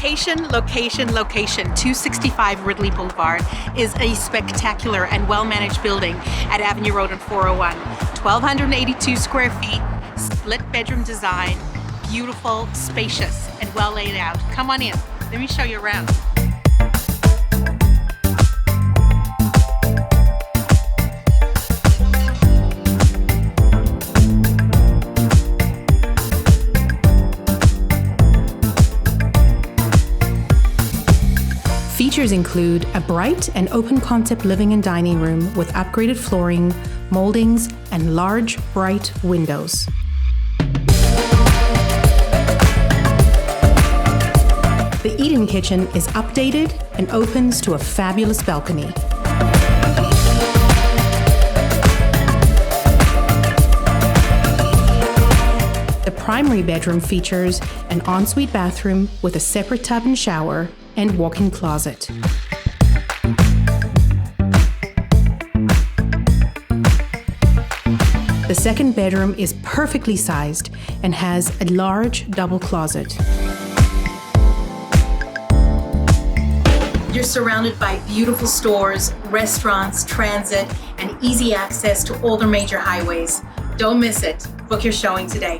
Location, location, location. 265 Ridley Blvd is a spectacular and well-managed building at Avenue Road and 401. 1,282 square feet, split bedroom design, beautiful, spacious, and well laid out. Come on in, let me show you around. Features include a bright and open concept living and dining room with upgraded flooring, moldings, and large, bright windows. The eat-in kitchen is updated and opens to a fabulous balcony. The primary bedroom features an ensuite bathroom with a separate tub and shower and walk-in closet. The second bedroom is perfectly sized and has a large double closet. You're surrounded by beautiful stores, restaurants, transit, and easy access to all the major highways. Don't miss it. Book your showing today.